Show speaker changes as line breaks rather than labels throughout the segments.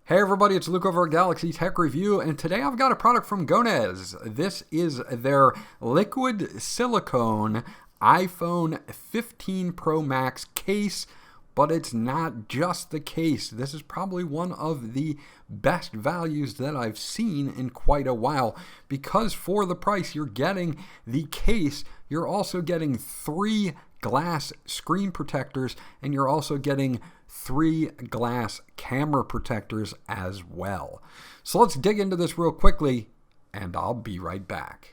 Hey everybody, it's Luke over at Galaxy Tech Review, and today I've got a product from GONEZ. This is their liquid silicone iPhone 15 Pro Max case, but it's not just the case. This is probably one of the best values that I've seen in quite a while, because for the price you're getting the case, you're also getting 3 glass screen protectors, and you're also getting 3 glass camera protectors as well. So let's dig into this real quickly, and I'll be right back.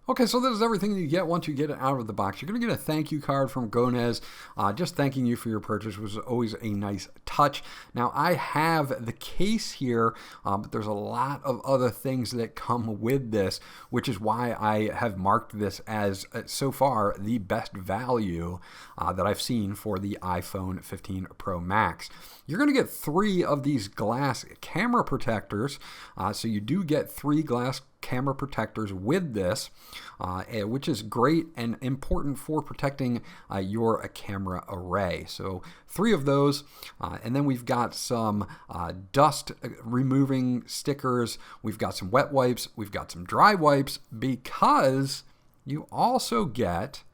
Okay, so this is everything you get once you get it out of the box. You're going to get a thank you card from GONEZ, just thanking you for your purchase, which was always a nice touch. Now, I have the case here, but there's a lot of other things that come with this, which is why I have marked this as, so far, the best value that I've seen for the iPhone 15 Pro Max. You're going to get 3 of these glass camera protectors, so you do get 3 glass camera protectors with this, which is great and important for protecting your camera array. So 3 of those, and then we've got some dust removing stickers, we've got some wet wipes, we've got some dry wipes, because you also get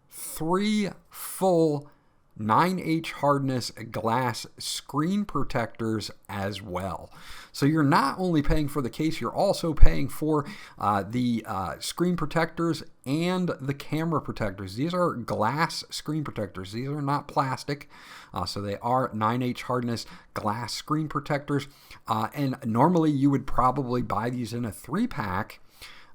3 full 9H hardness glass screen protectors as well. So you're not only paying for the case, you're also paying for the screen protectors and the camera protectors. These are glass screen protectors. These are not plastic. So they are 9H hardness glass screen protectors. And normally you would probably buy these in a 3-pack.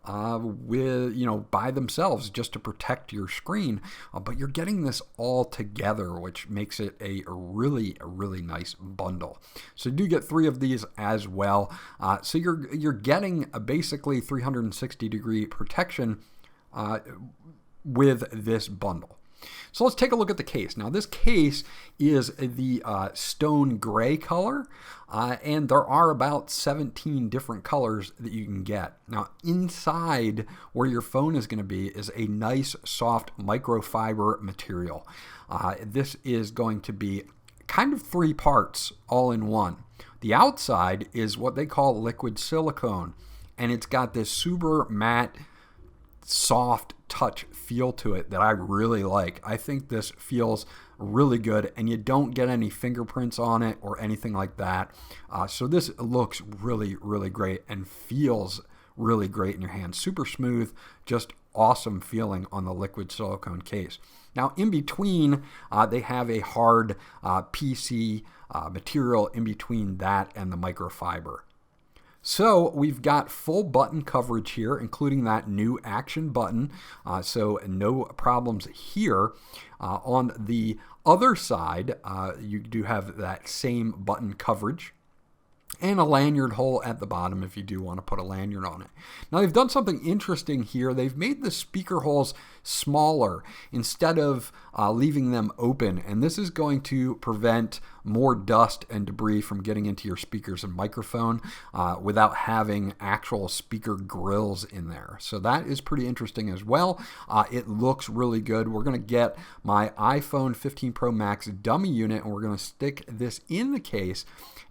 By themselves, just to protect your screen, but you're getting this all together, which makes it a really nice bundle. So you do get 3 of these as well. So you're getting basically 360-degree protection with this bundle. So let's take a look at the case. Now this case is the stone gray color, and there are about 17 different colors that you can get. Now inside where your phone is going to be is a nice soft microfiber material. This is going to be kind of 3 parts all in one. The outside is what they call liquid silicone, and it's got this super matte, soft touch feel to it that I really like. I think this feels really good, and you don't get any fingerprints on it or anything like that. So this looks really great and feels really great in your hand. Super smooth, just awesome feeling on the liquid silicone case. Now in between, they have a hard PC material in between that and the microfiber. So we've got full button coverage here, including that new action button, so no problems here. On the other side, you do have that same button coverage, and a lanyard hole at the bottom if you do want to put a lanyard on it. Now they've done something interesting here. They've made the speaker holes smaller instead of leaving them open, and this is going to prevent more dust and debris from getting into your speakers and microphone without having actual speaker grills in there. So that is pretty interesting as well. It looks really good. We're going to get my iPhone 15 Pro Max dummy unit, and we're going to stick this in the case,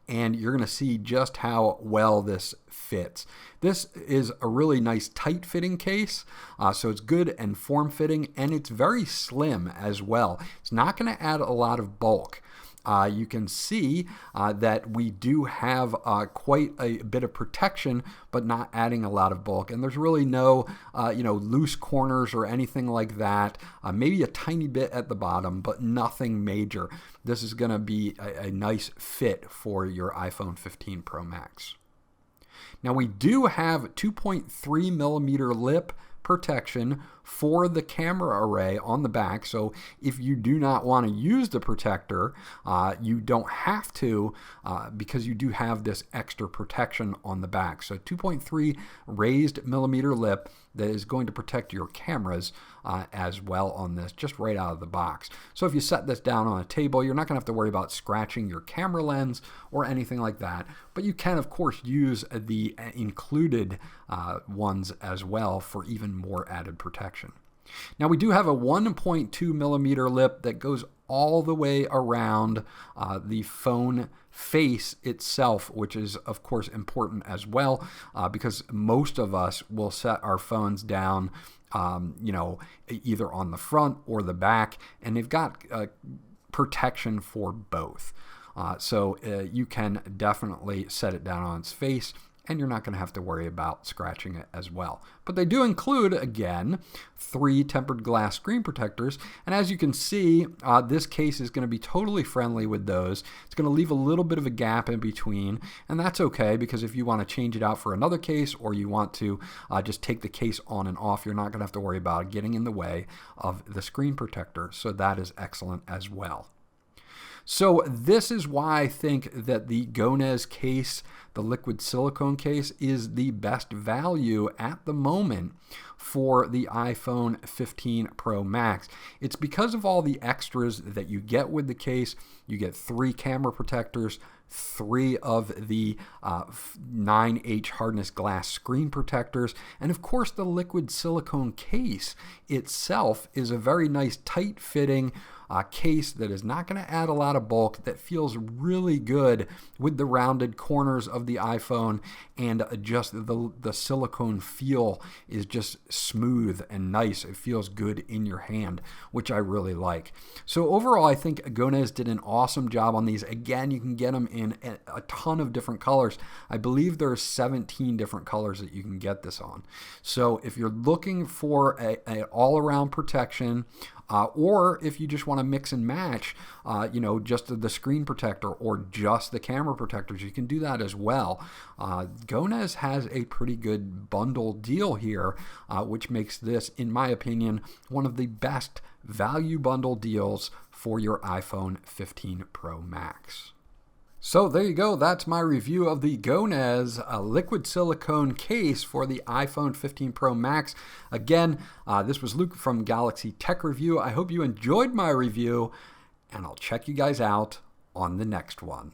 and you're going to see just how well this fits. This is a really nice tight fitting case, so it's good and form fitting, and it's very slim as well. It's not going to add a lot of bulk. You can see that we do have quite a bit of protection, but not adding a lot of bulk. And there's really no, loose corners or anything like that. Maybe a tiny bit at the bottom, but nothing major. This is going to be a nice fit for your iPhone 15 Pro Max. Now we do have 2.3 millimeter lip protection for the camera array on the back. So if you do not want to use the protector, you don't have to because you do have this extra protection on the back. So 2.3 raised millimeter lip that is going to protect your cameras as well on this, just right out of the box. So if you set this down on a table, you're not going to have to worry about scratching your camera lens or anything like that. But you can, of course, use the included ones as well for even more added protection. Now we do have a 1.2 millimeter lip that goes all the way around the phone face itself, which is of course important as well because most of us will set our phones down either on the front or the back, and they've got protection for both. So you can definitely set it down on its face, and you're not going to have to worry about scratching it as well. But they do include, again, 3 tempered glass screen protectors. And as you can see, this case is going to be totally friendly with those. It's going to leave a little bit of a gap in between. And that's okay, because if you want to change it out for another case, or you want to just take the case on and off, you're not going to have to worry about it getting in the way of the screen protector. So that is excellent as well. So this is why I think that the GONEZ case, the liquid silicone case, is the best value at the moment for the iPhone 15 Pro Max. It's because of all the extras that you get with the case. You get 3 camera protectors, 3 of the 9H hardness glass screen protectors, and of course the liquid silicone case itself is a very nice tight fitting case that is not going to add a lot of bulk, that feels really good with the rounded corners of the iPhone, and just the silicone feel is just smooth and nice. It feels good in your hand, which I really like. So overall, I think GONEZ did an awesome job on these. Again, you can get them in a ton of different colors. I believe there are 17 different colors that you can get this on. So if you're looking for an all-around protection, or if you just want to mix and match, just the screen protector or just the camera protectors, you can do that as well. GONEZ has a pretty good bundle deal here, which makes this, in my opinion, one of the best value bundle deals for your iPhone 15 Pro Max. So there you go. That's my review of the GONEZ liquid silicone case for the iPhone 15 Pro Max. Again, this was Luke from Galaxy Tech Review. I hope you enjoyed my review, and I'll check you guys out on the next one.